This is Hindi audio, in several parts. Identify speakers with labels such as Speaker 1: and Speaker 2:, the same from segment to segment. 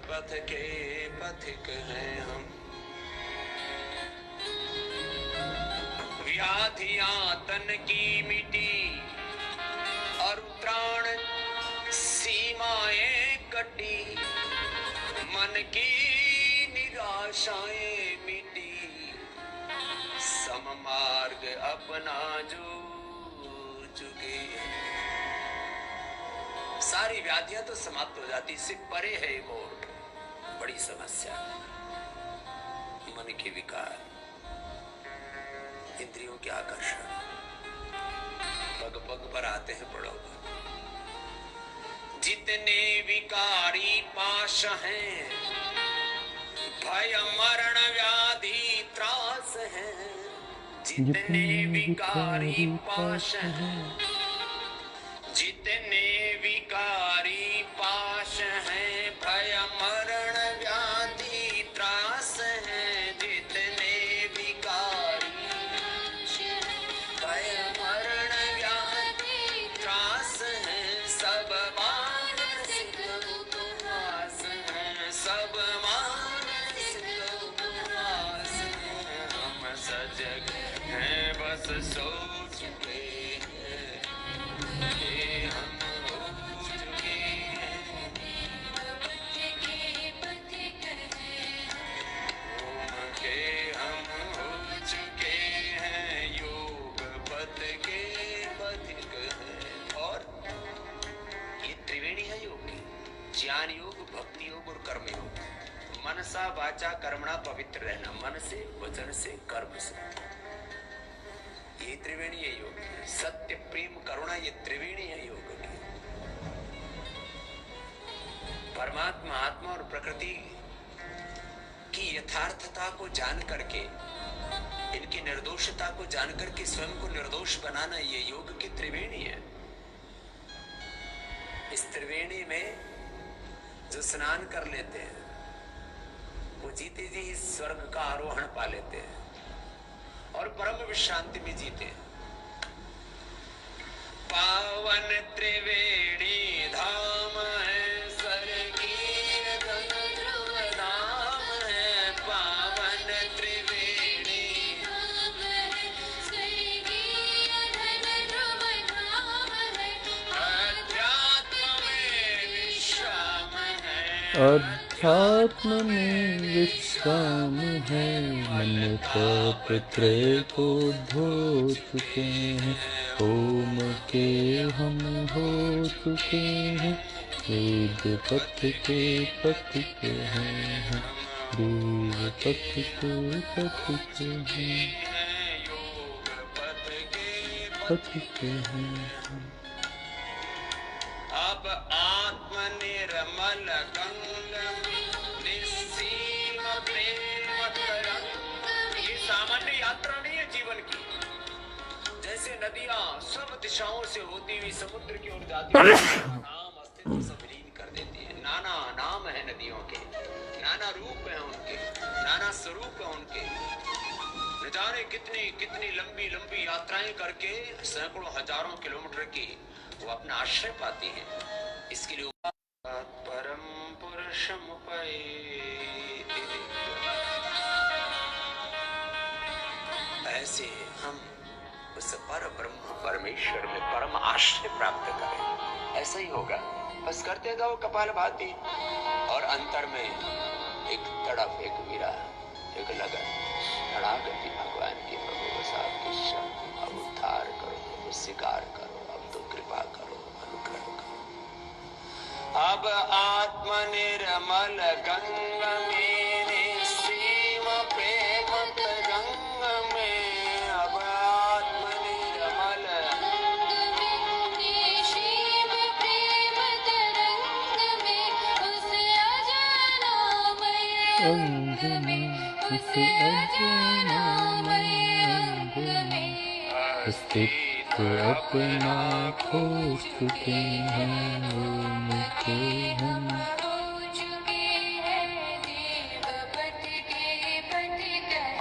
Speaker 1: पथ के पथिक हैं हम। व्याधियां तन की मिटी और त्राण सीमाएं कटी, मन की निराशाएं मिटी, सम मार्ग अपना जो चुके। सारी व्याधियां तो समाप्त हो जाती, इससे परे है एक और बड़ी समस्या, मन के विकार, इंद्रियों के आकर्षण, पग पग पर आते हैं पड़ो पर। जितने विकारी पाश हैं, भय मरण व्याधि त्रास हैं। जितने विकारी पाश हैं, जितने विकारी पाश हैं, भय मरण व्याधि त्रास हैं। जितने विकारी भय मरण व्याधि त्रास हैं, सब मानसिक उपवास हैं, सब मानसिक उपवास हैं। हम सजग हैं बस सो चुके हैं, हम हो चुके हैं, ओम के हम हो चुके हैं, योग पथ के पथिक हैं। और ये त्रिवेणी है योग की, ज्ञान योग, भक्ति योग और कर्म योग। मनसा वाचा कर्मणा पवित्र रहना, मन से, वचन से, कर्म से, ये त्रिवेणी है योग की। सत्य प्रेम करुणा, ये त्रिवेणी है योग की। परमात्मा आत्मा और प्रकृति की यथार्थता को जान करके, इनकी निर्दोषता को जान करके स्वयं को निर्दोष बनाना, ये योग की त्रिवेणी है। इस त्रिवेणी में जो स्नान कर लेते हैं वो जीते जी इस स्वर्ग का आरोहण पा लेते हैं और परम विश्रांति में जीते हैं। पावन त्रिवेणी धाम है, स्वर्गीय धन ध्रुव धाम है। पावन त्रिवेणी धाम है, स्वर्गीय धन ध्रुव धाम है। अध्यात्म में विश्राम है,
Speaker 2: अध्यात्म में विश्राम है। मन पाप त्रय को धो चुके हैं, ओम के हम हो चुके हैं। वेद पथ के पथिक हैं, देव पथ के पथिक हैं,
Speaker 1: योग पथ के
Speaker 2: पथिक हैं।
Speaker 1: अब आत्म निर्मल गंग निस्सीम प्रेम तरंग। ये सामान्य यात्रा नहीं है जीवन की। जैसे नदियां सब दिशाओं से होती हुई समुद्र की ओर जाती है, नाम अस्तित्व से विलीन कर देती है। नाना नाम है नदियों के, नाना रूप है उनके, नाना स्वरूप है उनके। न जाने कितनी कितनी लंबी लंबी यात्राएं करके सैकड़ों हजारों किलोमीटर की वो अपना आश्रय पाती हैं। इसके लिए परम पुरुषम ऐसे हम उस पर ब्रह्म परमेश्वर में परम आश्रय प्राप्त करें। ऐसा ही होगा, बस करते जाओ कपालभाति, और अंतर में एक तड़प, एक विरह, एक लगन, शरणागति भगवान की। प्रभु बस आपकी शरण, अब उद्धार करो, अब स्वीकार करो, अब तो कृपा करो, अनुग्रह करो। अब आत्म निर्मल गंग में निस्सीम प्रेम तरंग में, अब आत्म निर्मल निस्सीम प्रेम तरंग में, उस अजनामय अंग में, उस अजनामय अंग में अस्तित्व अपना खो चुके हैं। ओम के हम हो चुके हैं, देव पथ के पथिक हैं।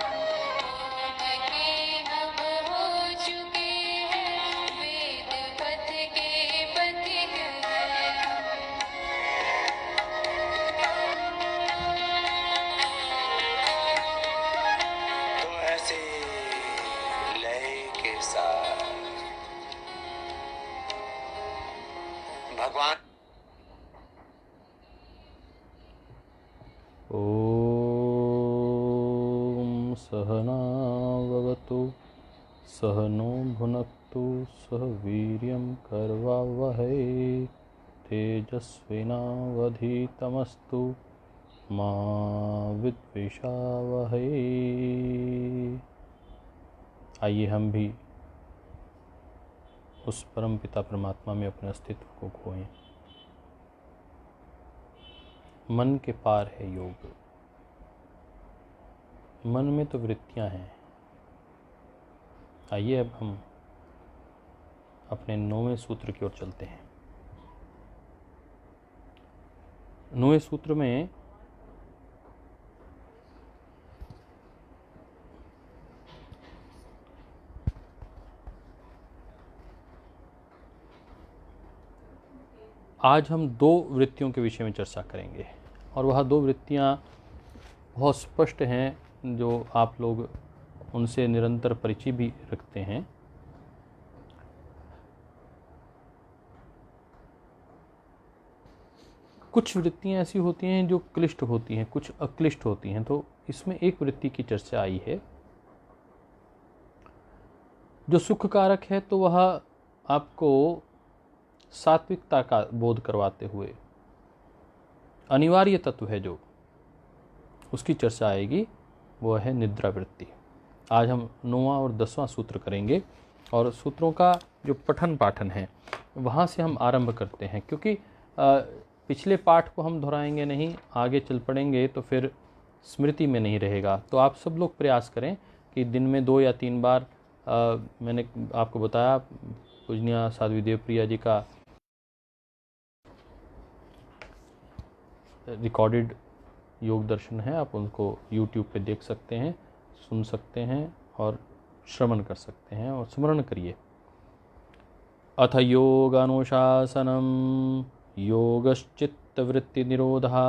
Speaker 1: ओम के हम हो चुके हैं, वेद पथ के पथिक हैं।
Speaker 2: ॐ सहना भवतु सहनो भुनक्तु सह वीर्यं करवावहै तेजस्विनावधीतमस्तु मा विद्विषावहै। आइए हम भी उस परम पिता परमात्मा में अपने अस्तित्व को खोएं। मन के पार है योग। मन में तो वृत्तियां हैं। आइए अब हम अपने 9वें सूत्र की ओर चलते हैं। 9वें सूत्र में आज हम 2 वृत्तियों के विषय में चर्चा करेंगे और वह 2 वृत्तियां बहुत स्पष्ट हैं, जो आप लोग उनसे निरंतर परिचय भी रखते हैं। कुछ वृत्तियां ऐसी होती हैं जो क्लिष्ट होती हैं, कुछ अक्लिष्ट होती हैं। तो इसमें एक वृत्ति की चर्चा आई है जो सुख कारक है, तो वह आपको सात्विकता का बोध करवाते हुए अनिवार्य तत्व है जो उसकी चर्चा आएगी, वह है निद्रा वृत्ति। आज हम 9वां और 10वां सूत्र करेंगे और सूत्रों का जो पठन पाठन है वहाँ से हम आरंभ करते हैं, क्योंकि पिछले पाठ को हम दोहराएंगे नहीं, आगे चल पड़ेंगे तो फिर स्मृति में नहीं रहेगा। तो आप सब लोग प्रयास करें कि दिन में 2 या 3 बार मैंने आपको बताया पूजनीय साध्वी देवप्रिया जी का रिकॉर्डेड योग दर्शन है, आप उनको YouTube पे देख सकते हैं, सुन सकते हैं और श्रवण कर सकते हैं और स्मरण करिए। अथ योगानुशासनम योगश्चित्तवृत्ति निरोधा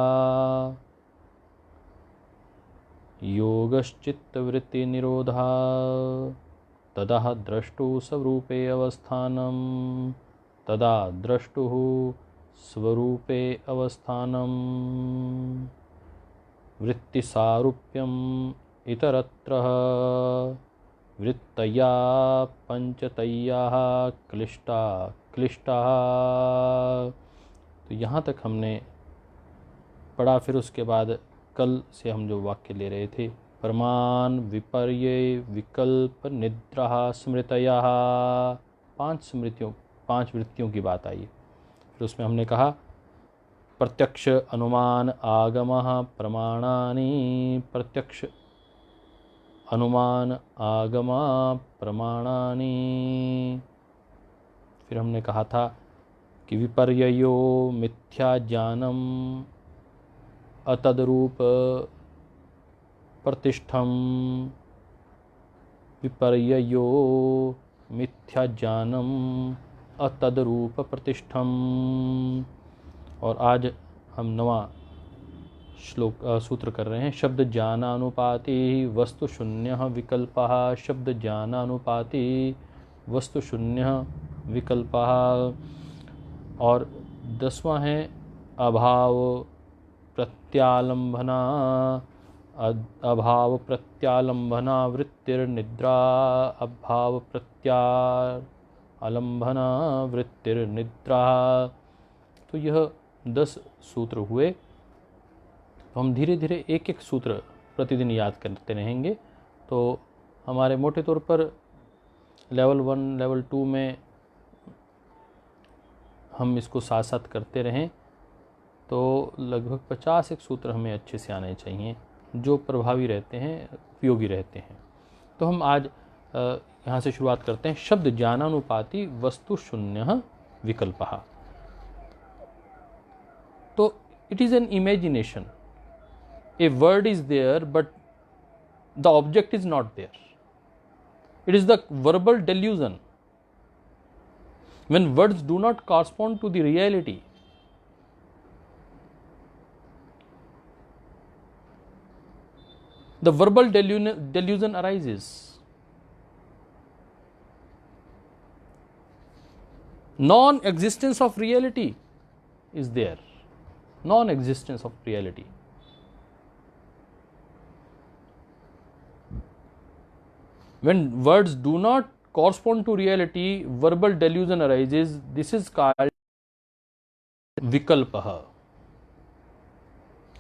Speaker 2: योगश्चित्तवृत्ति निरोधा तदा द्रष्टु स्वरूपे अवस्थानम तदा द्रष्टुः स्वरूपे अवस्थानम वृत्तिसारूप्यम इतरत्र वृत्तया पंचतया क्लिष्टा क्लिष्टा। तो यहाँ तक हमने पढ़ा। फिर उसके बाद कल से हम जो वाक्य ले रहे थे, प्रमाण विपर्य विकल्प निद्रा स्मृतया, 5 वृत्तियों की बात आई। फिर उसमें हमने कहा प्रत्यक्ष अनुमान आगमः प्रमाणानि, प्रत्यक्ष अनुमान आगम प्रमाणानि। फिर हमने कहा था कि विपर्ययो मिथ्या ज्ञानम अतद्रूप प्रतिष्ठम, विपर्ययो मिथ्या ज्ञानम अतद्रूप प्रतिष्ठम। और आज हम 9वां सूत्र कर रहे हैं। शब्द ज्ञानानुपाति वस्तु शून्य विकल्पः, शब्द ज्ञानानुपाति वस्तु शून्य विकल्पः। और 10वां है अभाव प्रत्यालंबना, अभाव प्रत्यालंबना वृत्तिर्निद्रा, अभाव प्रत्यालंबना वृत्तिर्निद्रा। तो यह 10 सूत्र हुए। तो हम धीरे धीरे एक एक सूत्र प्रतिदिन याद करते रहेंगे। तो हमारे मोटे तौर पर लेवल 1 लेवल 2 में हम इसको साथ साथ करते रहें तो लगभग 50 एक सूत्र हमें अच्छे से आने चाहिए, जो प्रभावी रहते हैं, उपयोगी रहते हैं। तो हम आज यहाँ से शुरुआत करते हैं। शब्द ज्ञानानुपाति वस्तु शून्य विकल्पः। तो it is an imagination. A word is there, but the object is not there. It is the verbal delusion. When words do not correspond to the reality, the verbal delusion arises. Non-existence of reality is there. Non-existence of reality. When words do not correspond to reality, verbal delusion arises. This is called विकल्पः।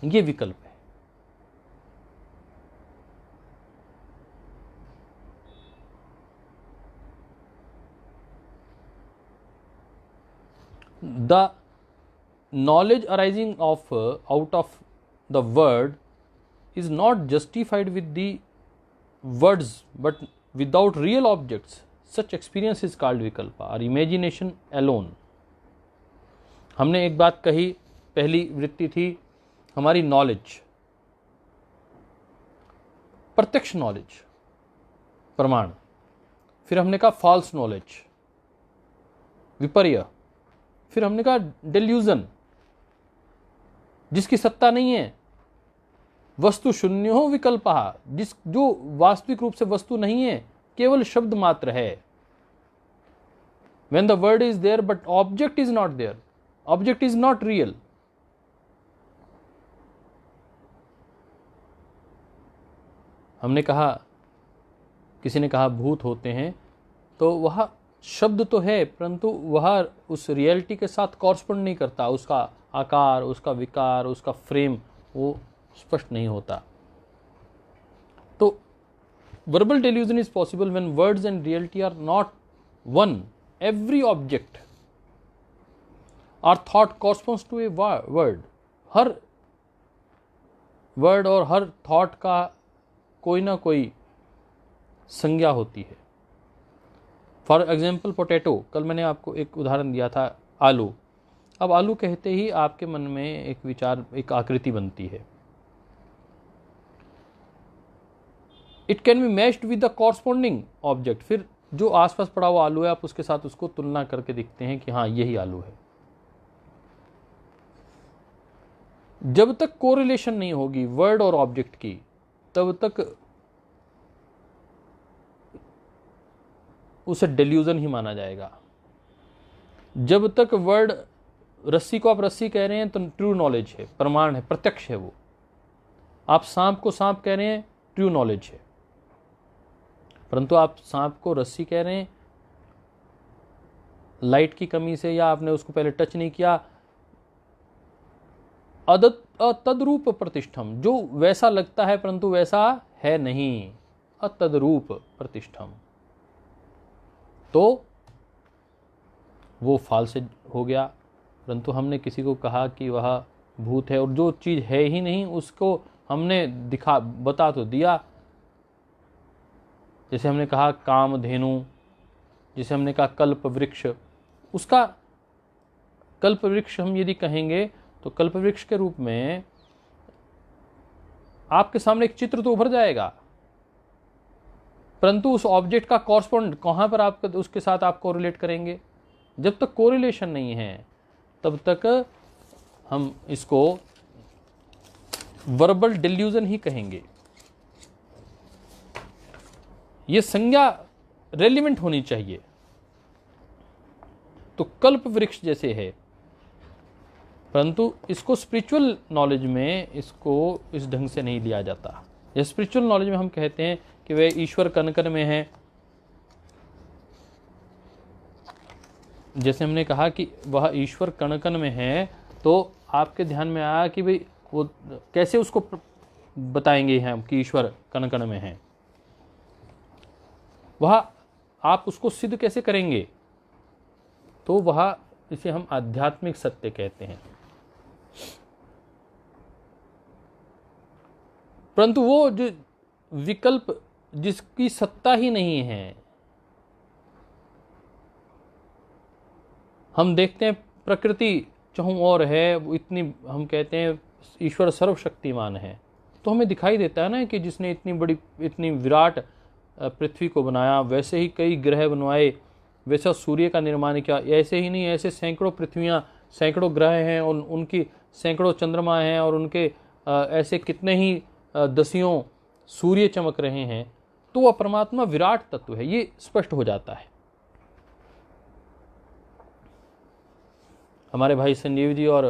Speaker 2: ये विकल्प है। The knowledge arising out of the word is not justified with the words but without real objects. Such experience is called vikalpa or imagination alone. हमने एक बात कही, पहली वृत्ति थी हमारी नॉलेज, प्रत्यक्ष नॉलेज, प्रमाण। फिर हमने कहा फॉल्स नॉलेज, विपर्य। फिर हमने कहा डेल्यूजन, जिसकी सत्ता नहीं है। वस्तु शून्य हो विकल्पः, जो वास्तविक रूप से वस्तु नहीं है, केवल शब्द मात्र है। When the word is there but object is not there, object is not real. हमने कहा, किसी ने कहा भूत होते हैं, तो वह शब्द तो है परंतु वह उस रियलिटी के साथ कॉरस्पॉन्ड नहीं करता। उसका आकार, उसका विकार, उसका फ्रेम वो स्पष्ट नहीं होता। तो verbal delusion is possible when words and reality are not one. Every object or thought corresponds to a word. Her word और हर थॉट का कोई ना कोई संज्ञा होती है। फॉर एग्जाम्पल पोटैटो, कल मैंने आपको एक उदाहरण दिया था आलू। अब आलू कहते ही आपके मन में एक विचार, एक आकृति बनती है। It can be matched with the corresponding object. फिर जो आसपास पड़ा हुआ आलू है, आप उसके साथ उसको तुलना करके देखते हैं कि हाँ यही आलू है। जब तक कोरिलेशन नहीं होगी वर्ड और ऑब्जेक्ट की, तब तक उसे डेल्यूजन ही माना जाएगा। जब तक वर्ड, रस्सी को आप रस्सी कह रहे हैं तो ट्रू नॉलेज है, प्रमाण है, प्रत्यक्ष है वो। आप सांप को सांप कह रहे हैं, ट्रू नॉलेज है। परंतु आप सांप को रस्सी कह रहे हैं लाइट की कमी से, या आपने उसको पहले टच नहीं किया, अतद्रूप प्रतिष्ठम, जो वैसा लगता है परंतु वैसा है नहीं, अतद्रूप प्रतिष्ठम, तो वो फॉल्स हो गया। परंतु हमने किसी को कहा कि वह भूत है, और जो चीज़ है ही नहीं उसको हमने बता तो दिया। जैसे हमने कहा कामधेनु, जिसे हमने कहा कल्प वृक्ष, उसका कल्प वृक्ष हम यदि कहेंगे तो कल्प वृक्ष के रूप में आपके सामने एक चित्र तो उभर जाएगा, परंतु उस ऑब्जेक्ट का कॉरस्पॉन्ड कहाँ पर आप उसके साथ आप कोरिलेट करेंगे? जब तक कोरिलेशन नहीं है तब तक हम इसको वर्बल डिल्यूजन ही कहेंगे। ये संज्ञा रेलिवेंट होनी चाहिए। तो कल्प वृक्ष जैसे है, परंतु इसको स्पिरिचुअल नॉलेज में इसको इस ढंग से नहीं लिया जाता। या स्पिरिचुअल नॉलेज में हम कहते हैं कि वह ईश्वर कण कण में है। जैसे हमने कहा कि वह ईश्वर कण कण में है, तो आपके ध्यान में आया कि भाई वो कैसे उसको बताएंगे हम कि ईश्वर कण कण में है। वह आप उसको सिद्ध कैसे करेंगे? तो वह, इसे हम आध्यात्मिक सत्य कहते हैं। परंतु वो जो विकल्प जिसकी सत्ता ही नहीं है, हम देखते हैं प्रकृति चहुं ओर है, वो इतनी, हम कहते हैं ईश्वर सर्वशक्तिमान है, तो हमें दिखाई देता है ना कि जिसने इतनी बड़ी, इतनी विराट पृथ्वी को बनाया, वैसे ही कई ग्रह बनवाए, वैसा सूर्य का निर्माण किया। ऐसे ही नहीं, ऐसे सैकड़ों पृथ्वियाँ, सैकड़ों ग्रह हैं, और उनकी सैकड़ों चंद्रमा हैं, और उनके ऐसे कितने ही दसियों सूर्य चमक रहे हैं। तो वह परमात्मा विराट तत्व है, ये स्पष्ट हो जाता है। हमारे भाई संजीव जी और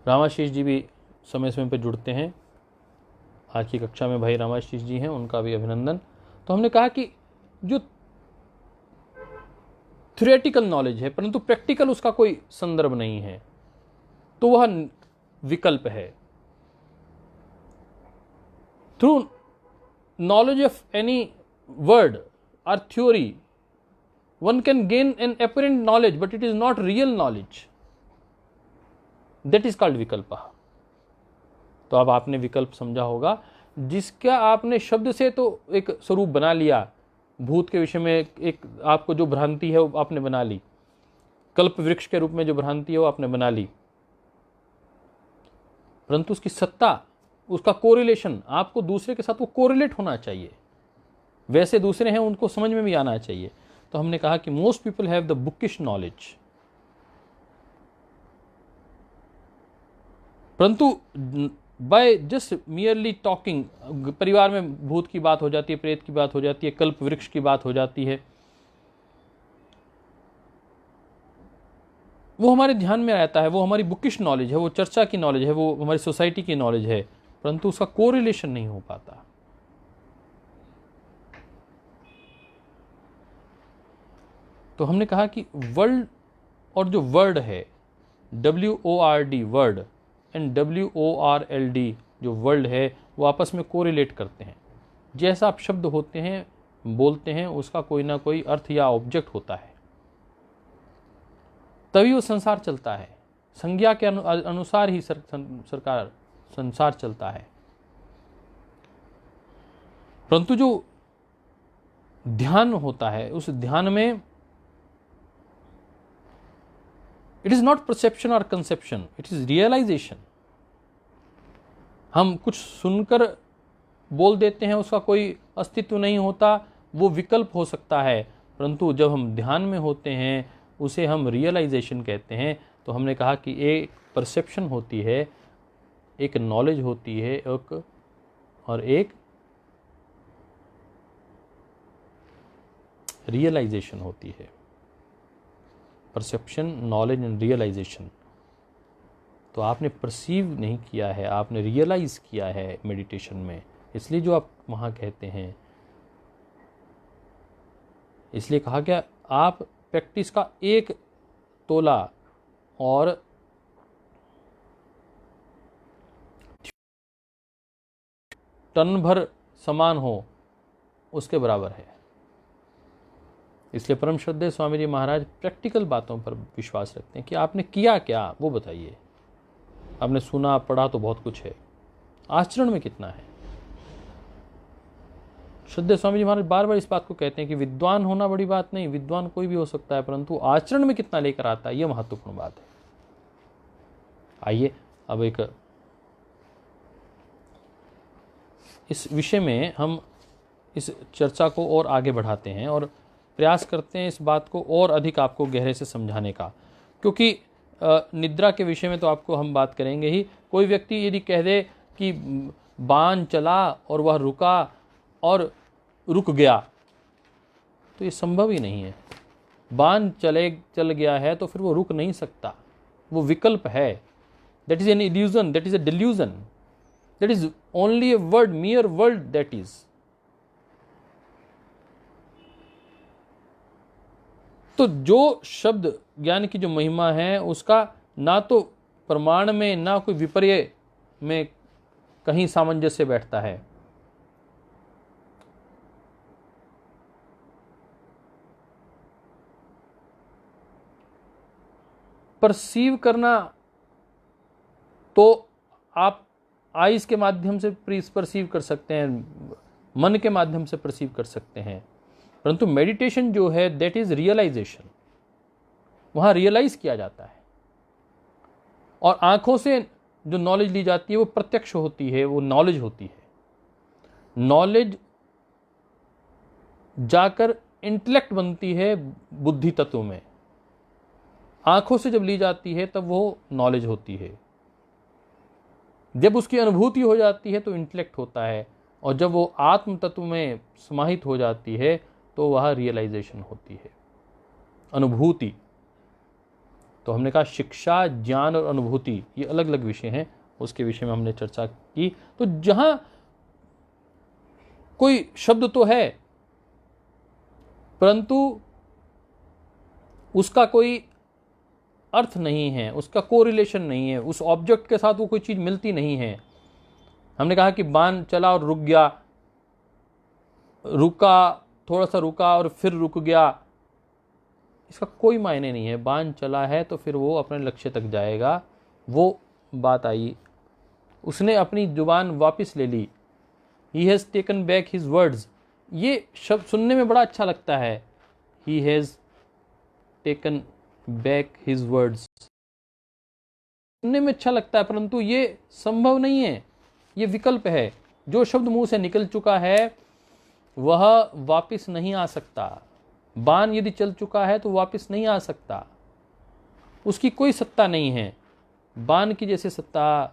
Speaker 2: रामाशीष जी भी समय समय पर जुड़ते हैं, आज की कक्षा में भाई रामाशीष जी हैं, उनका भी अभिनंदन। तो हमने कहा कि जो थ्योरेटिकल नॉलेज है परंतु प्रैक्टिकल उसका कोई संदर्भ नहीं है, तो वह विकल्प है। Through knowledge of any word or theory one can gain an apparent knowledge but it is not real knowledge, that is called विकल्प। तो अब आपने विकल्प समझा होगा, जिसका आपने शब्द से तो एक स्वरूप बना लिया, भूत के विषय में एक आपको जो भ्रांति है वो आपने बना ली, कल्प वृक्ष के रूप में जो भ्रांति है वो आपने बना ली, परंतु उसकी सत्ता, उसका कोरिलेशन, आपको दूसरे के साथ वो कोरिलेट होना चाहिए, वैसे दूसरे हैं उनको समझ में भी आना चाहिए। तो हमने कहा कि most people have the bookish knowledge, परंतु बाय जस्ट मियरली टॉकिंग, परिवार में भूत की बात हो जाती है, प्रेत की बात हो जाती है, कल्प वृक्ष की बात हो जाती है, वो हमारे ध्यान में रहता है, वो हमारी बुकिश नॉलेज है, वो चर्चा की नॉलेज है, वो हमारी सोसाइटी की नॉलेज है, परंतु उसका कोरिलेशन नहीं हो पाता। तो हमने कहा कि वर्ल्ड और जो वर्ड है WORD वर्ड एंड WORLD जो वर्ल्ड है वो आपस में कोरिलेट करते हैं। जैसा आप शब्द होते हैं, बोलते हैं, उसका कोई ना कोई अर्थ या ऑब्जेक्ट होता है, तभी वो संसार चलता है। संज्ञा के अनुसार ही सरकार संसार चलता है। परंतु जो ध्यान होता है, उस ध्यान में इट इज नॉट परसेप्शन और कंसेप्शन, इट इज रियलाइजेशन। हम कुछ सुनकर बोल देते हैं, उसका कोई अस्तित्व नहीं होता, वो विकल्प हो सकता है, परंतु जब हम ध्यान में होते हैं उसे हम रियलाइजेशन कहते हैं। तो हमने कहा कि एक परसेप्शन होती है, एक नॉलेज होती है, और एक रियलाइजेशन होती है। Perception, knowledge and realization. तो आपने परसीव नहीं किया है, आपने रियलाइज किया है मेडिटेशन में, इसलिए जो आप वहाँ कहते हैं। इसलिए कहा गया आप प्रैक्टिस का एक तोला और टन भर समान हो उसके बराबर है। इसलिए परम श्रद्धेय स्वामी जी महाराज प्रैक्टिकल बातों पर विश्वास रखते हैं कि आपने किया क्या वो बताइए। आपने सुना पढ़ा तो बहुत कुछ है, आचरण में कितना है। श्रद्धेय स्वामी जी महाराज बार बार इस बात को कहते हैं कि विद्वान होना बड़ी बात नहीं, विद्वान कोई भी हो सकता है, परंतु आचरण में कितना लेकर आता है यह महत्वपूर्ण बात है। आइए अब एक इस विषय में हम इस चर्चा को और आगे बढ़ाते हैं और प्रयास करते हैं इस बात को और अधिक आपको गहरे से समझाने का, क्योंकि निद्रा के विषय में तो आपको हम बात करेंगे ही। कोई व्यक्ति यदि कह दे कि बाण चला और वह रुका और रुक गया, तो ये संभव ही नहीं है। बाण चल गया है तो फिर वो रुक नहीं सकता, वो विकल्प है। That is an illusion, that is a delusion, that is only a word, मियर word that is. तो जो शब्द ज्ञान की जो महिमा है उसका ना तो प्रमाण में ना कोई विपर्य में कहीं सामंजस्य बैठता है। परसीव करना तो आप आइज के माध्यम से परसीव कर सकते हैं, मन के माध्यम से परसीव कर सकते हैं, परंतु मेडिटेशन जो है दैट इज रियलाइजेशन। वहां रियलाइज किया जाता है और आंखों से जो नॉलेज ली जाती है वो प्रत्यक्ष होती है, वो नॉलेज होती है। नॉलेज जाकर इंटेलेक्ट बनती है बुद्धि तत्व में, आंखों से जब ली जाती है तब वो नॉलेज होती है। जब उसकी अनुभूति हो जाती है तो इंटेलेक्ट होता है, और जब वो आत्म तत्व में समाहित हो जाती है तो वह रियलाइजेशन होती है, अनुभूति। तो हमने कहा शिक्षा, ज्ञान और अनुभूति ये अलग अलग विषय हैं, उसके विषय में हमने चर्चा की। तो जहाँ कोई शब्द तो है, परंतु उसका कोई अर्थ नहीं है, उसका कोरिलेशन नहीं है, उस ऑब्जेक्ट के साथ वो कोई चीज मिलती नहीं है। हमने कहा कि बाण चला और रुक गया, रुका, थोड़ा सा रुका और फिर रुक गया, इसका कोई मायने नहीं है। बाण चला है तो फिर वो अपने लक्ष्य तक जाएगा, वो बात आई। उसने अपनी जुबान वापस ले ली, he has taken back his words. ये शब्द सुनने में बड़ा अच्छा लगता है, he has taken back his words, सुनने में अच्छा लगता है, परंतु ये संभव नहीं है, ये विकल्प है। जो शब्द मुंह से निकल चुका है वह वापस नहीं आ सकता। बाण यदि चल चुका है तो वापस नहीं आ सकता, उसकी कोई सत्ता नहीं है। बाण की जैसे सत्ता,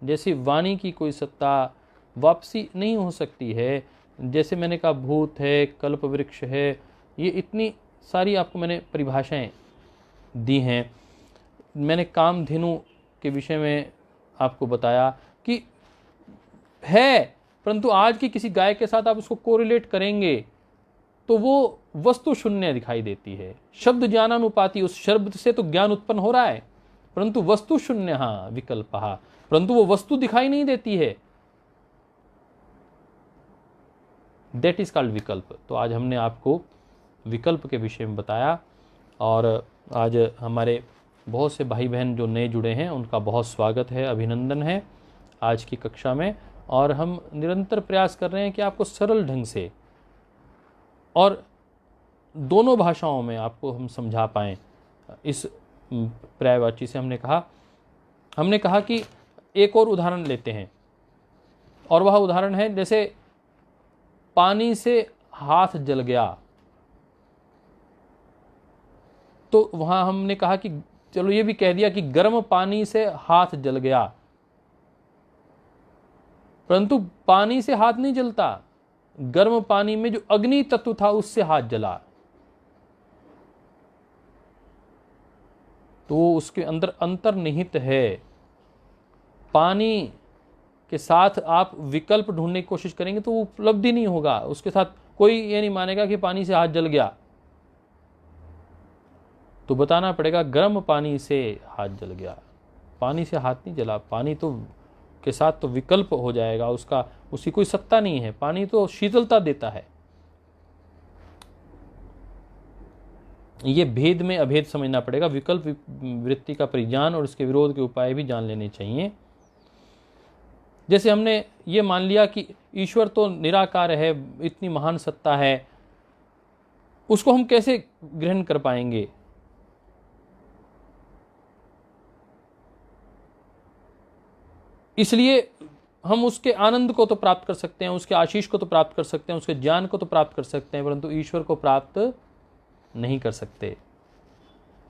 Speaker 2: जैसे वाणी की कोई सत्ता वापसी नहीं हो सकती है। जैसे मैंने कहा भूत है, कल्प वृक्ष है, ये इतनी सारी आपको मैंने परिभाषाएं दी हैं। मैंने कामधेनु के विषय में आपको बताया कि है, परंतु आज की किसी गाय के साथ आप उसको कोरिलेट करेंगे तो वो वस्तु शून्य दिखाई देती है। शब्द ज्ञानानुपाती, उस शब्द से तो ज्ञान उत्पन्न हो रहा है, परंतु वस्तु शून्य, हाँ विकल्प, परंतु वो वस्तु दिखाई नहीं देती है। दैट इज कॉल्ड विकल्प। तो आज हमने आपको विकल्प के विषय में बताया, और आज हमारे बहुत से भाई बहन जो नए जुड़े हैं उनका बहुत स्वागत है, अभिनंदन है आज की कक्षा में। और हम निरंतर प्रयास कर रहे हैं कि आपको सरल ढंग से और दोनों भाषाओं में आपको हम समझा पाएँ। इस पर्यायवाची से हमने कहा कि एक और उदाहरण लेते हैं, और वह उदाहरण है जैसे पानी से हाथ जल गया। तो वहां हमने कहा कि चलो ये भी कह दिया कि गर्म पानी से हाथ जल गया, परंतु पानी से हाथ नहीं जलता, गर्म पानी में जो अग्नि तत्व था उससे हाथ जला। तो उसके अंदर अंतर्निहित है। पानी के साथ आप विकल्प ढूंढने की कोशिश करेंगे तो वो उपलब्धि नहीं होगा, उसके साथ कोई ये नहीं मानेगा कि पानी से हाथ जल गया। तो बताना पड़ेगा गर्म पानी से हाथ जल गया, पानी से हाथ नहीं जला। पानी तो के साथ तो विकल्प हो जाएगा, उसकी कोई सत्ता नहीं है। पानी तो शीतलता देता है। ये भेद में अभेद समझना पड़ेगा। विकल्प वृत्ति का परिज्ञान और इसके विरोध के उपाय भी जान लेने चाहिए। जैसे हमने ये मान लिया कि ईश्वर तो निराकार है, इतनी महान सत्ता है, उसको हम कैसे ग्रहण कर पाएंगे? इसलिए हम उसके आनंद को तो प्राप्त कर सकते हैं, उसके आशीष को तो प्राप्त कर सकते हैं, उसके ज्ञान को तो प्राप्त कर सकते हैं, परंतु ईश्वर को प्राप्त नहीं कर सकते।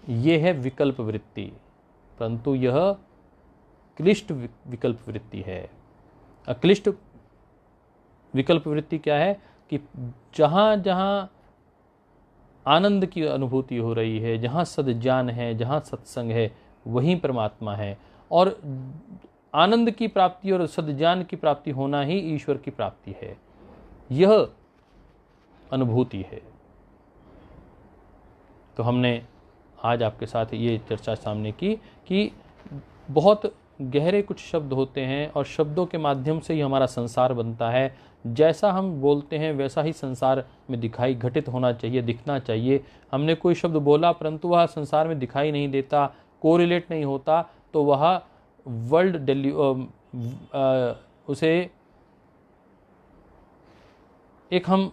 Speaker 2: यह है विकल्प वृत्ति, परंतु यह क्लिष्ट विकल्प वृत्ति है। अक्लिष्ट विकल्प वृत्ति क्या है कि जहां जहां आनंद की अनुभूति हो रही है, जहां सद्ज्ञान है, जहां सत्संग है, वहीं परमात्मा है। और आनंद की प्राप्ति और सद्ज्ञान की प्राप्ति होना ही ईश्वर की प्राप्ति है, यह अनुभूति है। तो हमने आज आपके साथ ये चर्चा सामने की कि बहुत गहरे कुछ शब्द होते हैं और शब्दों के माध्यम से ही हमारा संसार बनता है। जैसा हम बोलते हैं वैसा ही संसार में दिखाई घटित होना चाहिए, दिखना चाहिए। हमने कोई शब्द बोला परंतु वह संसार में दिखाई नहीं देता, कोरिलेट नहीं होता, तो वह वर्ल्ड उसे एक हम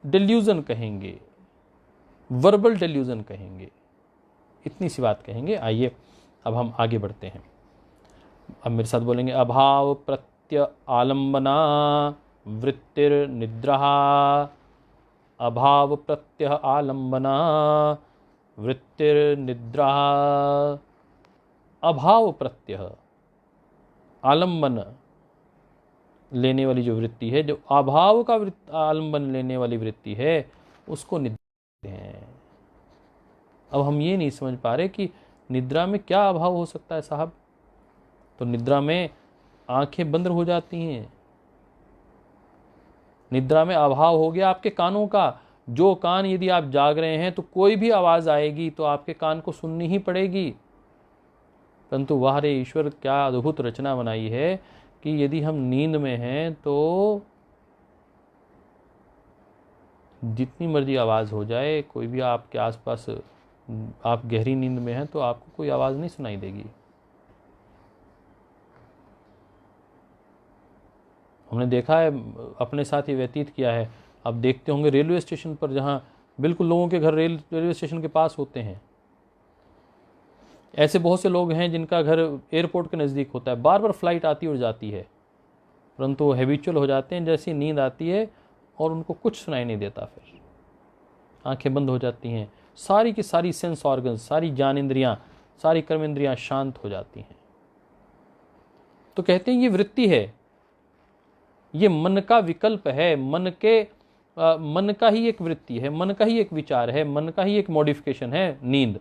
Speaker 2: डेल्यूजन कहेंगे, वर्बल डेल्यूजन कहेंगे, इतनी सी बात कहेंगे। आइए अब हम आगे बढ़ते हैं। अब मेरे साथ बोलेंगे, अभाव प्रत्य आलम्बना वृत्तिर निद्रा, अभाव प्रत्य आलम्बना वृत्तिर निद्रा। अभाव प्रत्यय आलम्बन लेने वाली जो वृत्ति है, जो अभाव का आलम्बन लेने वाली वृत्ति है, उसको निद्रा है। अब हम ये नहीं समझ पा रहे कि निद्रा में क्या अभाव हो सकता है साहब। तो निद्रा में आंखें बंद हो जाती हैं, निद्रा में अभाव हो गया आपके कानों का। जो कान, यदि आप जाग रहे हैं तो कोई भी आवाज आएगी तो आपके कान को सुननी ही पड़ेगी। परंतु वाह रे ईश्वर, क्या अद्भुत रचना बनाई है कि यदि हम नींद में हैं तो जितनी मर्जी आवाज हो जाए, कोई भी आपके आसपास, आप गहरी नींद में हैं तो आपको कोई आवाज नहीं सुनाई देगी। हमने देखा है, अपने साथ ही व्यतीत किया है। आप देखते होंगे रेलवे स्टेशन पर, जहाँ बिल्कुल लोगों के घर रेलवे स्टेशन के पास होते हैं, ऐसे बहुत से लोग हैं जिनका घर एयरपोर्ट के नज़दीक होता है। बार बार फ्लाइट आती और जाती है, परंतु वो हैबिचुअल हो जाते हैं। जैसी नींद आती है और उनको कुछ सुनाई नहीं देता, फिर आंखें बंद हो जाती हैं, सारी की सारी सेंस ऑर्गन, सारी ज्ञानेंद्रियां, सारी कर्मेंद्रियां शांत हो जाती हैं। तो कहते हैं ये वृत्ति है, ये मन का विकल्प है, मन का ही एक वृत्ति है, मन का ही एक विचार है, मन का ही एक मॉडिफिकेशन है नींद।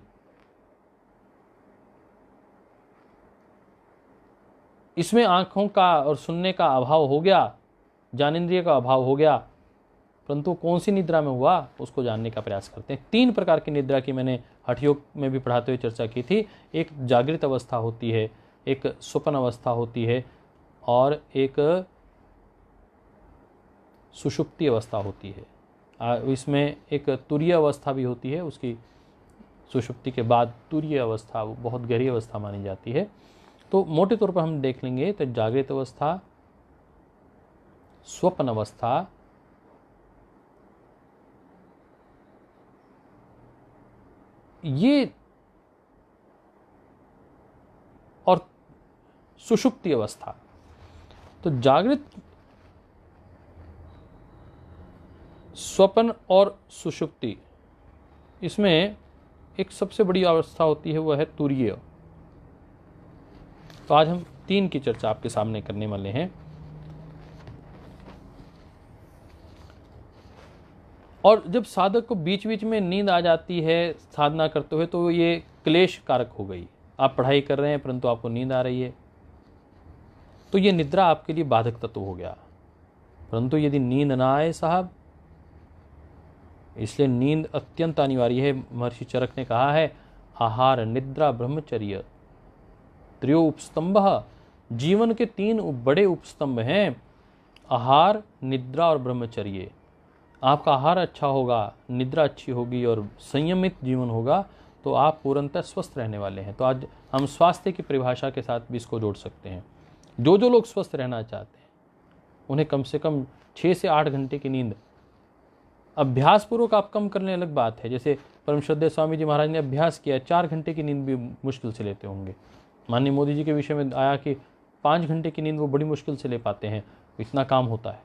Speaker 2: इसमें आंखों का और सुनने का अभाव हो गया, ज्ञानेंद्रिय का अभाव हो गया, परंतु कौन सी निद्रा में हुआ उसको जानने का प्रयास करते हैं। 3 प्रकार की निद्रा की मैंने हठ योग में भी पढ़ाते हुए चर्चा की थी। एक जागृत अवस्था होती है, एक स्वप्न अवस्था होती है, और एक सुषुप्ति अवस्था होती है। इसमें एक तुरीय अवस्था भी होती है, उसकी सुषुप्ति के बाद तुरीय अवस्था, वो बहुत गहरी अवस्था मानी जाती है। तो मोटे तौर पर हम देख लेंगे तो जागृत अवस्था, स्वप्न अवस्था, ये, और सुषुप्ति अवस्था। तो जागृत, स्वप्न और सुषुप्ति, इसमें एक सबसे बड़ी अवस्था होती है, वह है तुरीय। तो आज हम 3 की चर्चा आपके सामने करने वाले हैं। और जब साधक को बीच बीच में नींद आ जाती है साधना करते हुए, तो ये क्लेश कारक हो गई। आप पढ़ाई कर रहे हैं परंतु आपको नींद आ रही है, तो ये निद्रा आपके लिए बाधक तत्व हो गया। परंतु यदि नींद ना आए साहब, इसलिए नींद अत्यंत अनिवार्य है। महर्षि चरक ने कहा है, आहार निद्रा ब्रह्मचर्य त्रयो उपस्तंभ। जीवन के 3 बड़े उपस्तंभ हैं, आहार, निद्रा और ब्रह्मचर्य। आपका आहार अच्छा होगा, निद्रा अच्छी होगी और संयमित जीवन होगा तो आप पूर्णतः स्वस्थ रहने वाले हैं। तो आज हम स्वास्थ्य की परिभाषा के साथ भी इसको जोड़ सकते हैं। जो लोग स्वस्थ रहना चाहते हैं उन्हें कम से कम 6 से 8 घंटे की नींद अभ्यास पूर्वक आप कम करने, अलग बात है। जैसे परम श्रद्धेय स्वामी जी महाराज ने अभ्यास किया, 4 घंटे की नींद भी मुश्किल से लेते होंगे। माननीय मोदी जी के विषय में आया कि 5 घंटे की नींद वो बड़ी मुश्किल से ले पाते हैं, इतना काम होता है।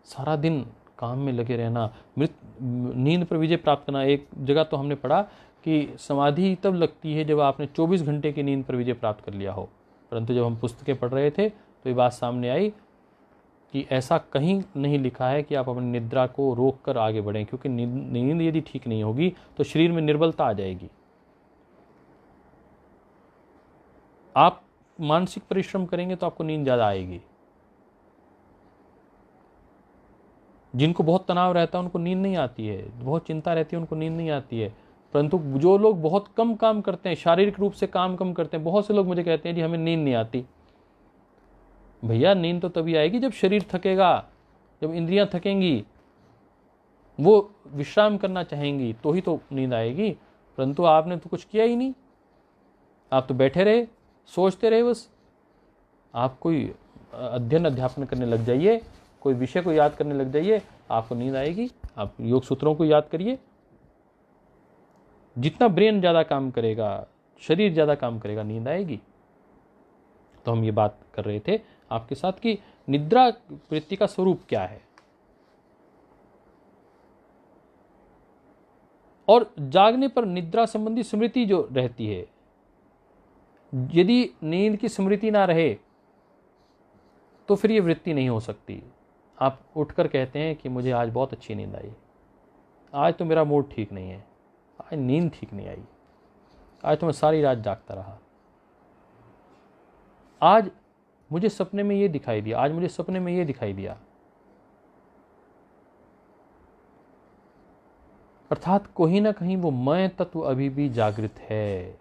Speaker 2: सारा दिन काम में लगे रहना, नींद पर विजय प्राप्त करना। एक जगह तो हमने पढ़ा कि समाधि तब लगती है जब आपने 24 घंटे की नींद पर विजय प्राप्त कर लिया हो। परंतु जब हम पुस्तकें पढ़ रहे थे तो ये बात सामने आई कि ऐसा कहीं नहीं लिखा है कि आप अपनी निद्रा को रोक कर आगे बढ़ें, क्योंकि नींद यदि ठीक नहीं होगी तो शरीर में निर्बलता आ जाएगी। आप मानसिक परिश्रम करेंगे तो आपको नींद ज़्यादा आएगी। जिनको बहुत तनाव रहता है उनको नींद नहीं आती है, बहुत चिंता रहती है उनको नींद नहीं आती है। परंतु जो लोग बहुत कम काम करते हैं, शारीरिक रूप से काम कम करते हैं, बहुत से लोग मुझे कहते हैं जी हमें नींद नहीं आती। भैया नींद तो तभी आएगी जब शरीर थकेगा, जब इंद्रियां थकेंगी, वो विश्राम करना चाहेंगी तो ही तो नींद आएगी। परंतु आपने तो कुछ किया ही नहीं, आप तो बैठे रहे, सोचते रहे बस। आप कोई अध्ययन अध्यापन करने लग जाइए, कोई विषय को याद करने लग जाइए, आपको नींद आएगी। आप योग सूत्रों को याद करिए, जितना ब्रेन ज़्यादा काम करेगा, शरीर ज़्यादा काम करेगा, नींद आएगी। तो हम ये बात कर रहे थे आपके साथ कि निद्रा वृत्ति का स्वरूप क्या है। और जागने पर निद्रा संबंधी स्मृति जो रहती है, यदि नींद की स्मृति ना रहे तो फिर ये वृत्ति नहीं हो सकती। आप उठकर कहते हैं कि मुझे आज बहुत अच्छी नींद आई, आज तो मेरा मूड ठीक नहीं है, आज नींद ठीक नहीं आई, आज तो मैं सारी रात जागता रहा, आज मुझे सपने में ये दिखाई दिया, आज मुझे सपने में ये दिखाई दिया। अर्थात कहीं ना कहीं वो मैं तत्व अभी भी जागृत है।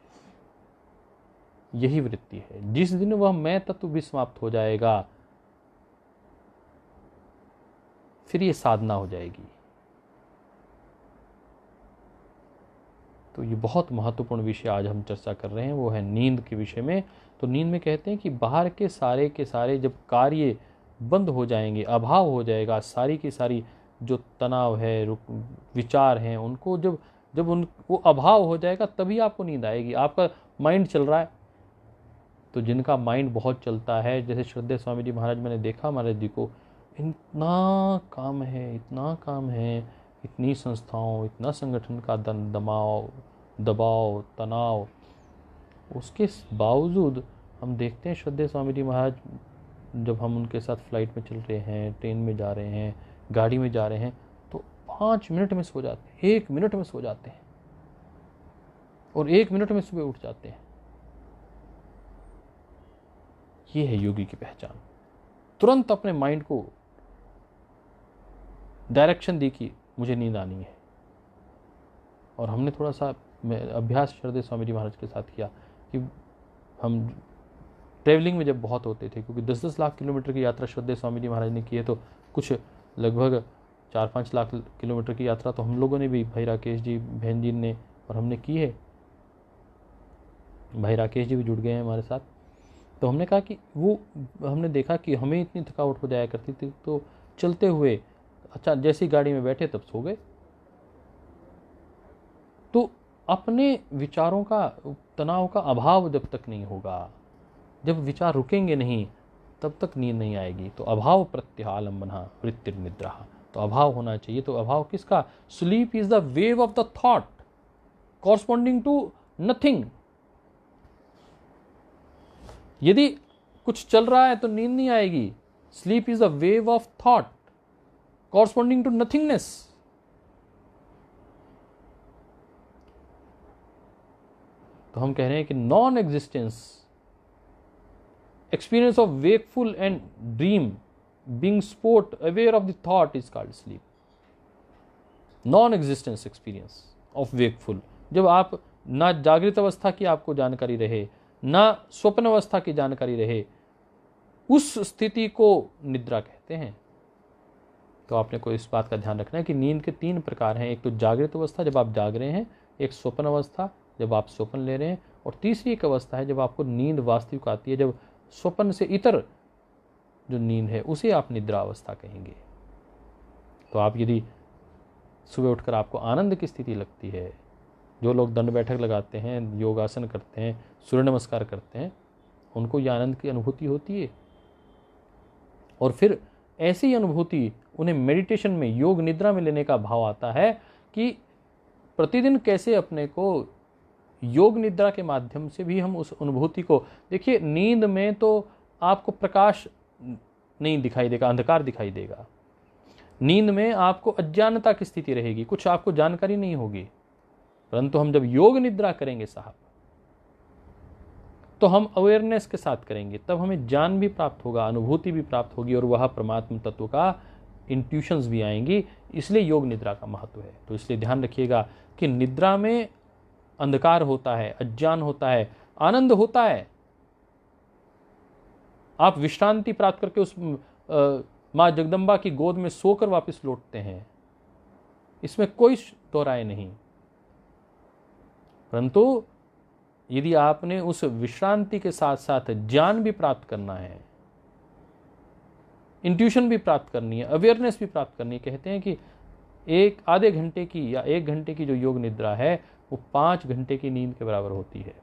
Speaker 2: यही वृत्ति है। जिस दिन वह मैं तत्व भी समाप्त हो जाएगा, फिर ये साधना हो जाएगी। तो ये बहुत महत्वपूर्ण विषय आज हम चर्चा कर रहे हैं, वो है नींद के विषय में। तो नींद में कहते हैं कि बाहर के सारे जब कार्य बंद हो जाएंगे, अभाव हो जाएगा, सारी की सारी जो तनाव है, विचार हैं, उनको जब जब उन वो अभाव हो जाएगा तभी आपको नींद आएगी। आपका माइंड चल रहा है, तो जिनका माइंड बहुत चलता है, जैसे श्रद्धेय स्वामी जी महाराज, मैंने देखा महाराज जी को, इतना काम है, इतना काम है, इतनी संस्थाओं, इतना संगठन का दबाव, तनाव, उसके बावजूद हम देखते हैं श्रद्धेय स्वामी जी महाराज, जब हम उनके साथ फ्लाइट में चल रहे हैं, ट्रेन में जा रहे हैं, गाड़ी में जा रहे हैं, तो 5 मिनट में सो जाते हैं, 1 मिनट में सो जाते हैं, और 1 मिनट में सुबह उठ जाते हैं। ये है योगी की पहचान। तुरंत अपने माइंड को डायरेक्शन दी कि मुझे नींद आनी है। और हमने थोड़ा सा अभ्यास श्रद्धेय स्वामी जी महाराज के साथ किया कि हम ट्रैवलिंग में जब बहुत होते थे, क्योंकि 10-10 लाख किलोमीटर की यात्रा श्रद्धेय स्वामी जी महाराज ने की है, तो कुछ लगभग 4-5 लाख किलोमीटर की यात्रा तो हम लोगों ने भी, भाई राकेश जी, बहन जी ने और हमने की है। भाई राकेश जी भी जुड़ गए हैं हमारे साथ। तो हमने कहा कि वो हमने देखा कि हमें इतनी थकावट हो जाया करती थी, तो चलते हुए अच्छा जैसी गाड़ी में बैठे तब सो गए। तो अपने विचारों का, तनाव का अभाव जब तक नहीं होगा, जब विचार रुकेंगे नहीं, तब तक नींद नहीं आएगी। तो अभाव प्रत्यालंबना वृत्तिर निद्रा, तो अभाव होना चाहिए। तो अभाव किसका? Sleep is the wave of the thought corresponding to nothing. यदि कुछ चल रहा है तो नींद नहीं आएगी। Sleep is the wave of thought corresponding to nothingness. तो हम कह रहे हैं कि non existence, experience of wakeful and dream, being sport aware of the thought is called sleep. Non-existence experience of wakeful, जब आप ना जागृत अवस्था की आपको जानकारी रहे, ना स्वप्न अवस्था की जानकारी रहे, उस स्थिति को निद्रा कहते हैं। तो आपने को इस बात का ध्यान रखना है कि नींद के 3 प्रकार हैं। एक तो जागृत अवस्था जब आप जाग रहे हैं, एक स्वप्न अवस्था जब आप स्वप्न ले रहे हैं, और तीसरी एक अवस्था है जब आपको नींद वास्तविक आती है, जब स्वप्न से इतर जो नींद है उसे आप निद्रा अवस्था कहेंगे। तो आप यदि सुबह उठकर आपको आनंद की स्थिति लगती है, जो लोग दंड बैठक लगाते हैं, योगासन करते हैं, सूर्य नमस्कार करते हैं, उनको ये आनंद की अनुभूति होती है। और फिर ऐसी अनुभूति उन्हें मेडिटेशन में, योग निद्रा में लेने का भाव आता है कि प्रतिदिन कैसे अपने को योग निद्रा के माध्यम से भी हम उस अनुभूति को, देखिए नींद में तो आपको प्रकाश नहीं दिखाई देगा, अंधकार दिखाई देगा। नींद में आपको अज्ञानता की स्थिति रहेगी, कुछ आपको जानकारी नहीं होगी। परंतु हम जब योग निद्रा करेंगे साहब, तो हम अवेयरनेस के साथ करेंगे, तब हमें ज्ञान भी प्राप्त होगा, अनुभूति भी प्राप्त होगी, और वह परमात्म तत्व का इंट्यूशंस भी आएंगी। इसलिए योग निद्रा का महत्व है। तो इसलिए ध्यान रखिएगा कि निद्रा में अंधकार होता है, अज्ञान होता है, आनंद होता है। आप विश्रांति प्राप्त करके उस मां जगदम्बा की गोद में सोकर वापस लौटते हैं, इसमें कोई दो राय नहीं। परंतु यदि आपने उस विश्रांति के साथ साथ ज्ञान भी प्राप्त करना है, इंट्यूशन भी प्राप्त करनी है, अवेयरनेस भी प्राप्त करनी है, कहते हैं कि एक आधे घंटे की या 1 घंटे की जो योग निद्रा है वो 5 घंटे की नींद के बराबर होती है।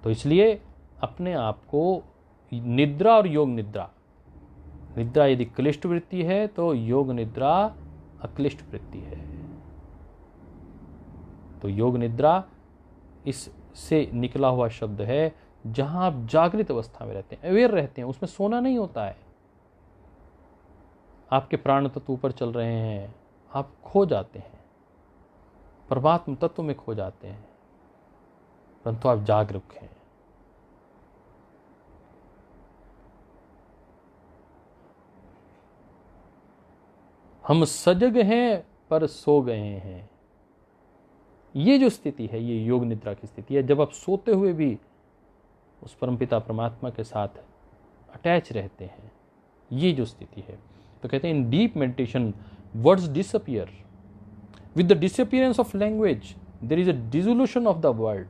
Speaker 2: तो इसलिए अपने आप को निद्रा और योग निद्रा, निद्रा यदि क्लिष्ट वृत्ति है तो योग निद्रा अक्लिष्ट वृत्ति है। तो योग निद्रा इससे निकला हुआ शब्द है जहां आप जागृत अवस्था में रहते हैं, अवेयर रहते हैं, उसमें सोना नहीं होता है। आपके प्राण तत्व ऊपर चल रहे हैं, आप खो जाते हैं, परमात्म तत्व में खो जाते हैं, परंतु आप जागरूक हैं। हम सजग हैं पर सो गए हैं। ये जो स्थिति है ये योग निद्रा की स्थिति है, जब आप सोते हुए भी उस परमपिता परमात्मा के साथ अटैच रहते हैं, ये जो स्थिति है। तो कहते हैं in deep meditation words disappear, with the disappearance of language there is a dissolution of the world.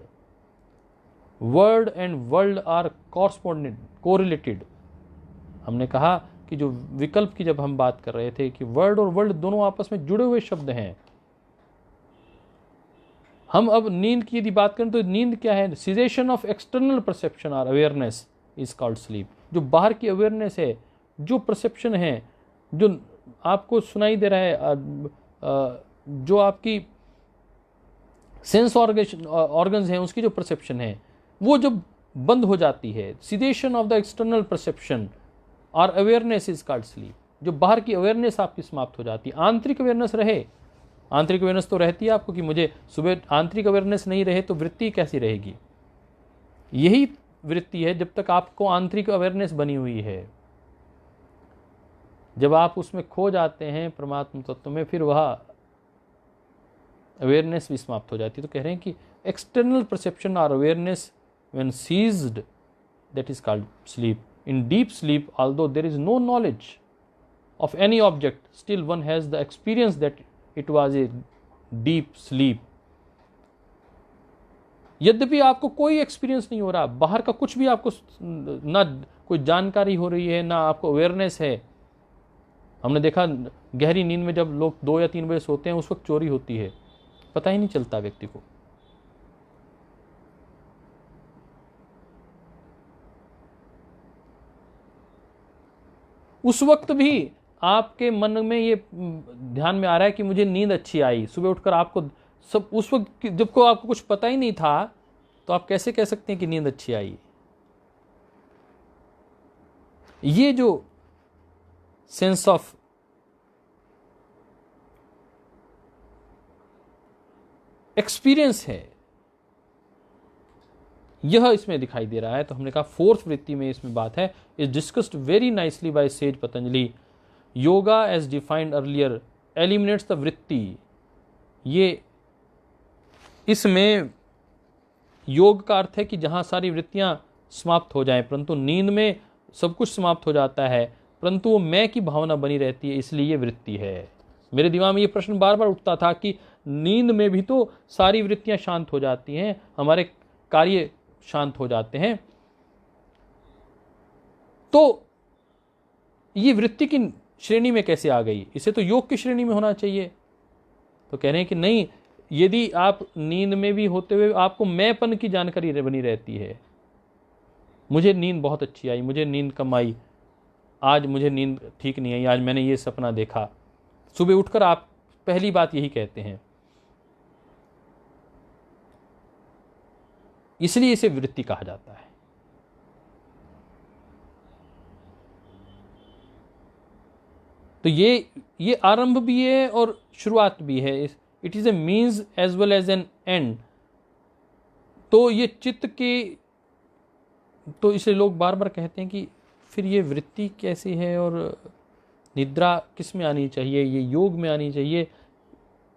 Speaker 2: Word and world are correspondent correlated. हमने कहा कि जो विकल्प की जब हम बात कर रहे थे कि वर्ड और वर्ल्ड दोनों आपस में जुड़े हुए शब्द हैं। हम अब नींद की यदि बात करें तो नींद क्या है? सीजेशन ऑफ एक्सटर्नल परसेप्शन और अवेयरनेस इज कॉल्ड स्लीप। जो बाहर की अवेयरनेस है, जो परसेप्शन है, जो आपको सुनाई दे रहा है, जो आपकी सेंस ऑर्गन्स हैं उसकी जो परसेप्शन है वो जब बंद हो जाती है, cessation of the external perception और अवेयरनेस इज कॉल्ड स्लीप। जो बाहर की अवेयरनेस आपकी समाप्त हो जाती है, आंतरिक अवेयरनेस रहे। आंतरिक अवेयरनेस तो रहती है आपको कि मुझे सुबह, आंतरिक अवेयरनेस नहीं रहे तो वृत्ति कैसी रहेगी? यही वृत्ति है जब तक आपको आंतरिक अवेयरनेस बनी हुई है। जब आप उसमें खो जाते हैं परमात्मा तत्व में, फिर वह अवेयरनेस भी समाप्त हो जाती है। तो कह रहे हैं कि एक्सटर्नल परसेप्शन और awareness when ceased, that is called sleep. In deep sleep, although there is no knowledge of any object, still one has the experience that it was a deep sleep. यद्यपि आपको कोई एक्सपीरियंस नहीं हो रहा, बाहर का कुछ भी आपको ना कोई जानकारी हो रही है, ना आपको अवेयरनेस है। हमने देखा गहरी नींद में जब लोग 2 या 3 बजे सोते हैं, उस वक्त चोरी होती है, पता ही नहीं चलता व्यक्ति को। उस वक्त भी आपके मन में ये ध्यान में आ रहा है कि मुझे नींद अच्छी आई, सुबह उठकर आपको सब, उस वक्त जब को आपको कुछ पता ही नहीं था, तो आप कैसे कह सकते हैं कि नींद अच्छी आई? ये जो सेंस ऑफ एक्सपीरियंस है, यह इसमें दिखाई दे रहा है। तो हमने कहा फोर्थ वृत्ति में इसमें बात है, is discussed very nicely by sage Patanjali. Yoga as defined earlier eliminates the vritti. ये इसमें योग का अर्थ है कि जहां सारी वृत्तियां समाप्त हो जाएं, परंतु नींद में सब कुछ समाप्त हो जाता है, परंतु वो मैं की भावना बनी रहती है, इसलिए ये वृत्ति है। मेरे दिमाग में ये प्रश्न बार बार उठता था कि नींद में भी तो सारी वृत्तियां शांत हो जाती हैं, हमारे कार्य शांत हो जाते हैं, तो ये वृत्ति की श्रेणी में कैसे आ गई? इसे तो योग की श्रेणी में होना चाहिए। तो कह रहे हैं कि नहीं, यदि आप नींद में भी होते हुए आपको मैंपन की जानकारी बनी रहती है, मुझे नींद बहुत अच्छी आई, मुझे नींद कम आई, आज मुझे नींद ठीक नहीं आई, आज मैंने ये सपना देखा, सुबह उठकर आप पहली बात यही कहते हैं, इसलिए इसे वृत्ति कहा जाता है। तो ये आरंभ भी है और शुरुआत भी है। It is a means as well as an end. तो ये चित्त के, तो इसे लोग बार बार कहते हैं कि फिर ये वृत्ति कैसी है और निद्रा किस में आनी चाहिए, ये योग में आनी चाहिए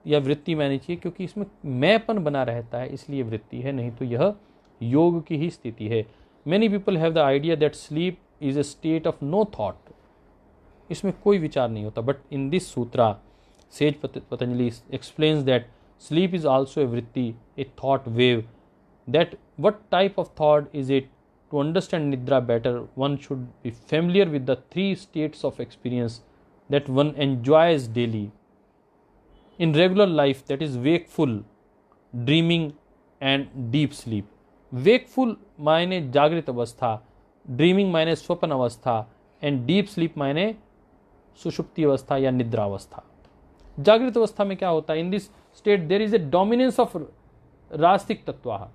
Speaker 2: या वृत्ति में आनी चाहिए? क्योंकि इसमें मैंपन बना रहता है, इसलिए वृत्ति है, नहीं तो यह योग की ही स्थिति है। Many people have the idea that sleep is a state of no thought. इसमें कोई विचार नहीं होता, but in this sutra says Patanjali explains that sleep is also a vritti, a thought wave. That what type of thought is it? To understand nidra better, one should be familiar with the 3 states of experience that one enjoys daily in regular life, that is wakeful, dreaming and deep sleep. Wakeful मायने जागृत अवस्था, ड्रीमिंग मायने स्वप्न अवस्था, एंड डीप स्लीप मायने सुषुप्ति अवस्था या निद्रा अवस्था। जागृत अवस्था में क्या होता है? In this state there is a dominance of rajasic tattva.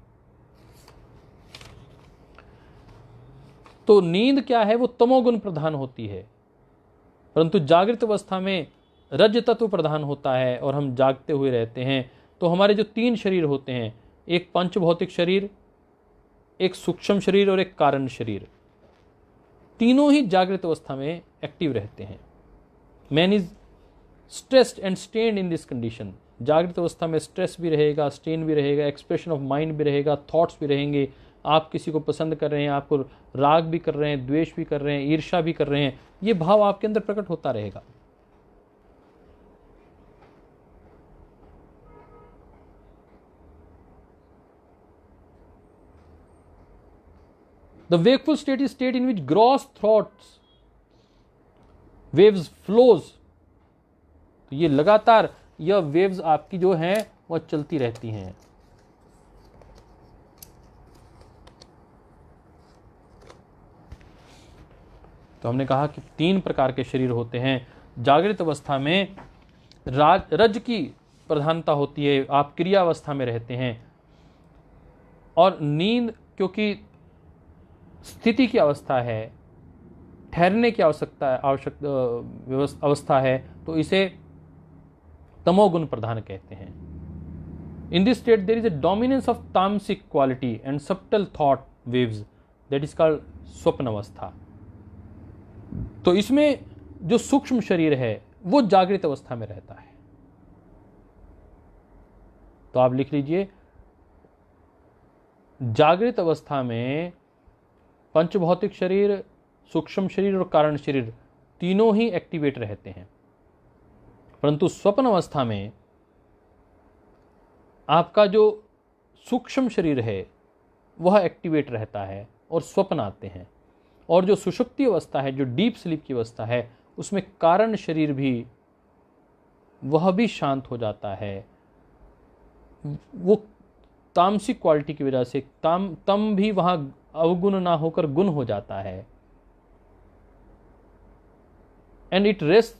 Speaker 2: तो नींद क्या है? वो तमोगुण प्रधान होती है, परंतु जागृत अवस्था में रज तत्व प्रधान होता है और हम जागते हुए रहते हैं। तो हमारे जो 3 शरीर होते हैं, एक पंच भौतिक शरीर, एक सूक्ष्म शरीर और एक कारण शरीर, तीनों ही जागृत अवस्था में एक्टिव रहते हैं। Man is stressed and stained in this condition. जागृत अवस्था में स्ट्रेस भी रहेगा, स्ट्रेन भी रहेगा, एक्सप्रेशन ऑफ माइंड भी रहेगा, थॉट्स भी रहेंगे। आप किसी को पसंद कर रहे हैं, आपको राग भी कर रहे हैं, द्वेष भी कर रहे हैं, ईर्ष्या भी कर रहे हैं, ये भाव आपके अंदर प्रकट होता रहेगा। The wakeful state is state in which gross thoughts waves flows। तो ये लगातार यह वेव्स आपकी जो हैं वह चलती रहती हैं। तो हमने कहा कि 3 प्रकार के शरीर होते हैं। जागृत अवस्था में रज की प्रधानता होती है, आप क्रिया अवस्था में रहते हैं, और नींद क्योंकि स्थिति की अवस्था है, ठहरने की अवस्था है, तो इसे तमोगुण प्रधान कहते हैं। In this state there is a dominance of tamasic quality and subtle thought waves, that is called swapna avastha. तो इसमें जो सूक्ष्म शरीर है वो जागृत अवस्था में रहता है। तो आप लिख लीजिए, जागृत अवस्था में पंचभौतिक शरीर, सूक्ष्म शरीर और कारण शरीर तीनों ही एक्टिवेट रहते हैं, परंतु स्वप्न अवस्था में आपका जो सूक्ष्म शरीर है वह एक्टिवेट रहता है और स्वप्न आते हैं, और जो सुषुप्ति अवस्था है, जो डीप स्लीप की अवस्था है, उसमें कारण शरीर भी वह भी शांत हो जाता है। वो तामसिक क्वालिटी की वजह से तम भी वहां अवगुण ना होकर गुण हो जाता है। And it rest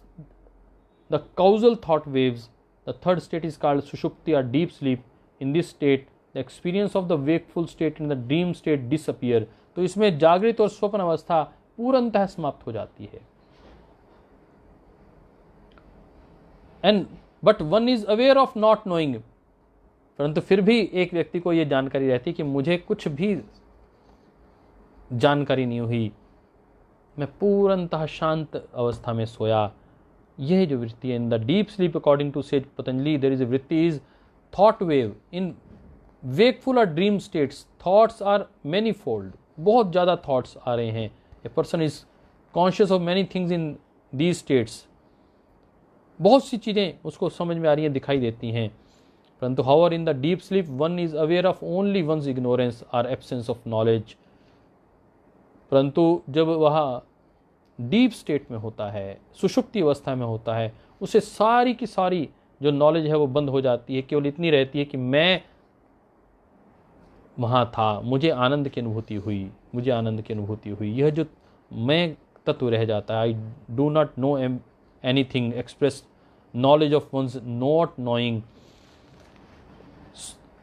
Speaker 2: the causal thought waves. The third state is called sushupti or deep sleep. In this state, the experience of the wakeful state and the dream state disappear. तो इसमें जागृत और स्वप्न अवस्था पूर्णतः समाप्त हो जाती है। And but one is aware of not knowing. परंतु फिर भी एक व्यक्ति को यह जानकारी रहती है कि मुझे कुछ भी जानकारी नहीं हुई, मैं पूर्णतः शांत अवस्था में सोया। यह जो वृत्ति है, in the deep sleep according to sage Patanjali there is a vritti is thought wave. In wakeful और dream states thoughts are many fold, बहुत ज़्यादा थॉट्स आ रहे हैं। A person is conscious of many things in these states, बहुत सी चीज़ें उसको समझ में आ रही हैं, दिखाई देती हैं। परंतु however in the deep sleep one is aware of only one's ignorance और एब्सेंस ऑफ नॉलेज। परंतु जब वह डीप स्टेट में होता है, सुषुप्ति अवस्था में होता है, उसे सारी की सारी जो नॉलेज है वो बंद हो जाती है। केवल इतनी रहती है कि मैं वहाँ था, मुझे आनंद की अनुभूति हुई, मुझे आनंद की अनुभूति हुई। यह जो मैं तत्व रह जाता है, I do not know anything, express knowledge of one's not knowing,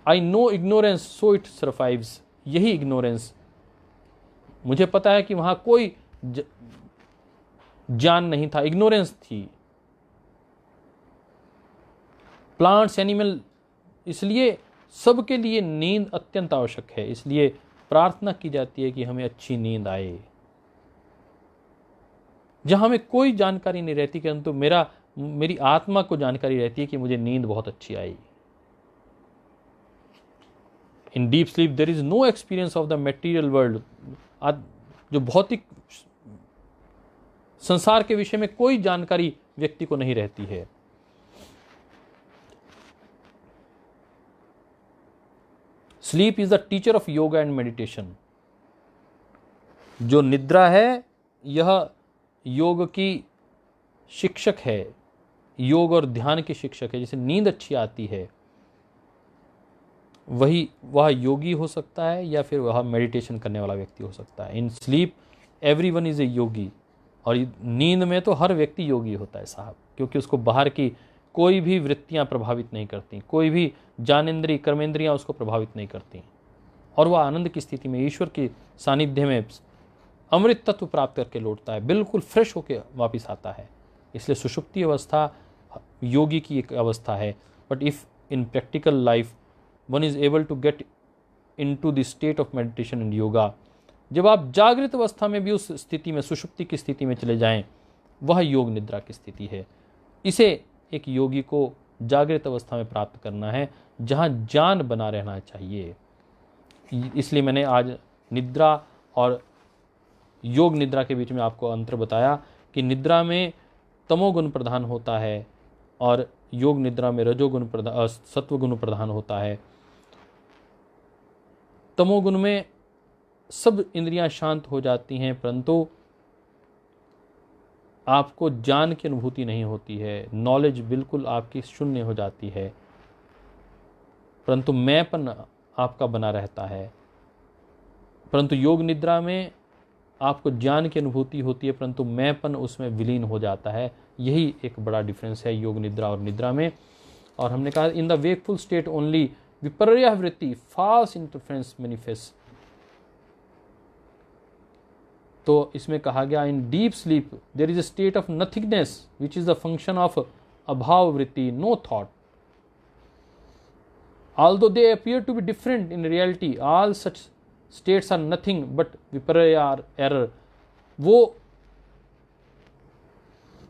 Speaker 2: I know ignorance so it survives. यही इग्नोरेंस, मुझे पता है कि वहाँ कोई ज्ञान नहीं था, इग्नोरेंस थी। प्लांट्स, एनिमल, इसलिए सबके लिए नींद अत्यंत आवश्यक है। इसलिए प्रार्थना की जाती है कि हमें अच्छी नींद आए, जहां हमें कोई जानकारी नहीं रहती, परंतु मेरी आत्मा को जानकारी रहती है कि मुझे नींद बहुत अच्छी आई। In deep sleep there is no experience of the material world. जो भौतिक संसार के विषय में कोई जानकारी व्यक्ति को नहीं रहती है। Sleep is the teacher of yoga and meditation. जो निद्रा है यह योग की शिक्षक है, योग और ध्यान की शिक्षक है। जैसे नींद अच्छी आती है, वह योगी हो सकता है या फिर वह मेडिटेशन करने वाला व्यक्ति हो सकता है। In sleep everyone is a yogi. और नींद में तो हर व्यक्ति योगी होता है साहब, क्योंकि उसको बाहर की कोई भी वृत्तियां प्रभावित नहीं करती, कोई भी ज्ञानेंद्रिय कर्मेंद्रियां उसको प्रभावित नहीं करती, और वह आनंद की स्थिति में, ईश्वर के सानिध्य में अमृत तत्व प्राप्त करके लौटता है, बिल्कुल फ्रेश होकर वापस आता है। इसलिए सुषुप्ति अवस्था योगी की एक अवस्था है। But if in practical life one is able to get into the state of meditation and yoga, जब आप जागृत अवस्था में भी उस स्थिति में, सुषुप्ति की स्थिति में चले जाएं, वह योग निद्रा की स्थिति है। इसे एक योगी को जागृत अवस्था में प्राप्त करना है, जहाँ जान बना रहना चाहिए। इसलिए मैंने आज निद्रा और योग निद्रा के बीच में आपको अंतर बताया कि निद्रा में तमोगुण प्रधान होता है और योग निद्रा में रजोगुण प्रधान, सत्वगुण प्रधान होता है। तमोगुण में सब इंद्रियां शांत हो जाती हैं, परंतु आपको ज्ञान की अनुभूति नहीं होती है, नॉलेज बिल्कुल आपकी शून्य हो जाती है, परंतु मैंपन आपका बना रहता है। परंतु योग निद्रा में आपको ज्ञान की अनुभूति होती है, परंतु मैंपन उसमें विलीन हो जाता है। यही एक बड़ा डिफरेंस है योग निद्रा और निद्रा में। और हमने कहा in the wakeful state only viparyaya vritti false interference manifest. तो इसमें कहा गया in deep sleep there is a state of nothingness which is the function of abhava vritti, no thought. Although they appear to be different in reality, all such states are nothing but viparya or error। वो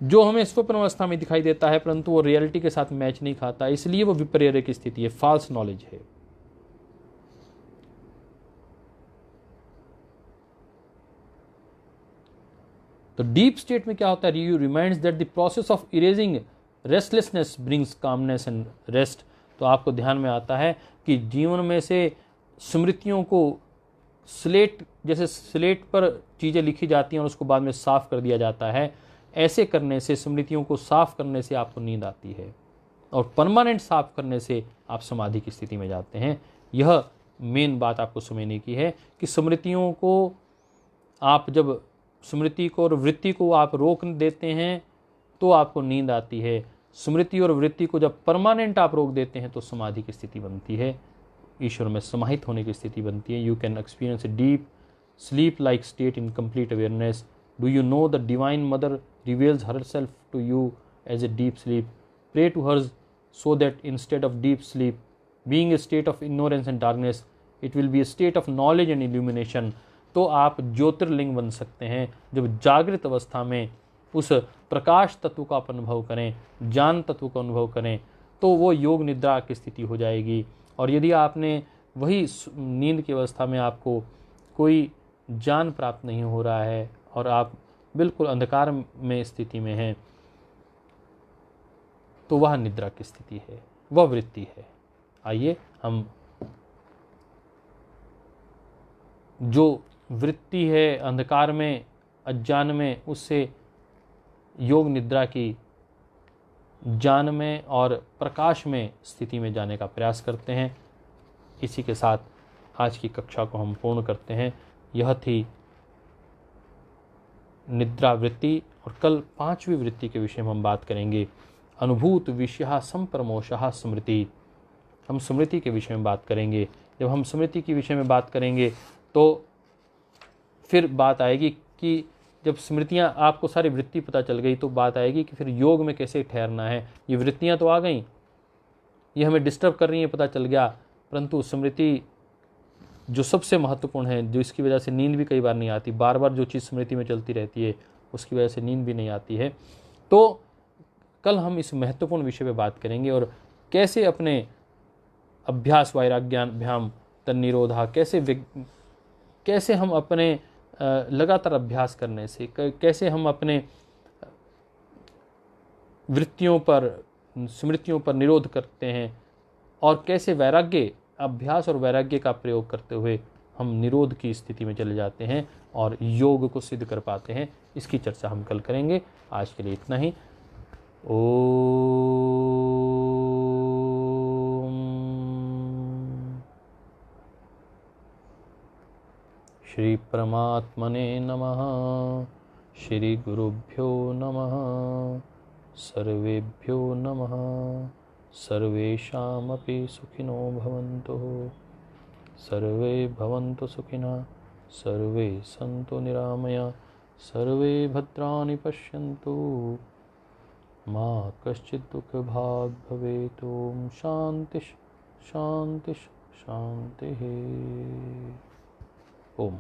Speaker 2: जो हमें स्वप्न अवस्था में दिखाई देता है परंतु वो रियलिटी के साथ मैच नहीं खाता, इसलिए वो विपर्य की स्थिति है, फॉल्स नॉलेज है। तो डीप स्टेट में क्या होता है, you reminds that the process of erasing restlessness brings calmness and rest. तो आपको ध्यान में आता है कि जीवन में से स्मृतियों को स्लेट, जैसे स्लेट पर चीज़ें लिखी जाती हैं और उसको बाद में साफ कर दिया जाता है, ऐसे करने से, स्मृतियों को साफ करने से आपको नींद आती है और परमानेंट साफ करने से आप समाधि की स्थिति में जाते हैं। यह मेन बात आपको समझने की है कि स्मृतियों को आप जब स्मृति को और वृत्ति को आप रोक देते हैं तो आपको नींद आती है। स्मृति और वृत्ति को जब परमानेंट आप रोक देते हैं तो समाधि की स्थिति बनती है, ईश्वर में समाहित होने की स्थिति बनती है। You can experience a deep sleep like state in complete awareness. Do you know the divine mother reveals herself to you as a deep sleep. Pray to her so that instead of deep sleep being a state of ignorance and darkness it will be a state of knowledge and illumination. तो आप ज्योतिर्लिंग बन सकते हैं जब जागृत अवस्था में उस प्रकाश तत्व का आप अनुभव करें, ज्ञान तत्व का अनुभव करें, तो वो योग निद्रा की स्थिति हो जाएगी। और यदि आपने वही नींद की अवस्था में आपको कोई ज्ञान प्राप्त नहीं हो रहा है और आप बिल्कुल अंधकार में स्थिति में हैं, तो वह निद्रा की स्थिति है, वह वृत्ति है। आइए हम जो वृत्ति है अंधकार में, अज्ञान में, उससे योग निद्रा की ज्ञान में और प्रकाश में स्थिति में जाने का प्रयास करते हैं। इसी के साथ आज की कक्षा को हम पूर्ण करते हैं। यह थी निद्रा वृत्ति और कल 5वीं वृत्ति के विषय में हम बात करेंगे। अनुभूत विषया संप्रमोषः स्मृति। हम स्मृति के विषय में बात करेंगे। जब हम स्मृति के विषय में बात करेंगे तो फिर बात आएगी कि जब स्मृतियाँ आपको सारी वृत्ति पता चल गई तो बात आएगी कि फिर योग में कैसे ठहरना है। ये वृत्तियाँ तो आ गई, ये हमें डिस्टर्ब कर रही हैं, पता चल गया, परंतु स्मृति जो सबसे महत्वपूर्ण है, जो इसकी वजह से नींद भी कई बार नहीं आती, बार बार जो चीज़ स्मृति में चलती रहती है उसकी वजह से नींद भी नहीं आती है। तो कल हम इस महत्वपूर्ण विषय पर बात करेंगे और कैसे अपने अभ्यास वैराग्याभ्याम तन्निरोधा, कैसे हम अपने लगातार अभ्यास करने से कैसे हम अपने वृत्तियों पर, स्मृतियों पर निरोध करते हैं और कैसे वैराग्य, अभ्यास और वैराग्य का प्रयोग करते हुए हम निरोध की स्थिति में चले जाते हैं और योग को सिद्ध कर पाते हैं। इसकी चर्चा हम कल करेंगे। आज के लिए इतना ही। श्री परमात्मने नमः। श्री गुरुभ्यो नमः। सर्वेभ्यो नमः। सर्वेषामपि सुखिनो भवन्तु। सर्वे भवन्तु सुखिनः। सर्वे सन्तु निरामया। सर्वे भद्राणि पश्यन्तु मा कश्चित् दुःखभाग् भवेत्। ओम शांति शांति शांति। ओम।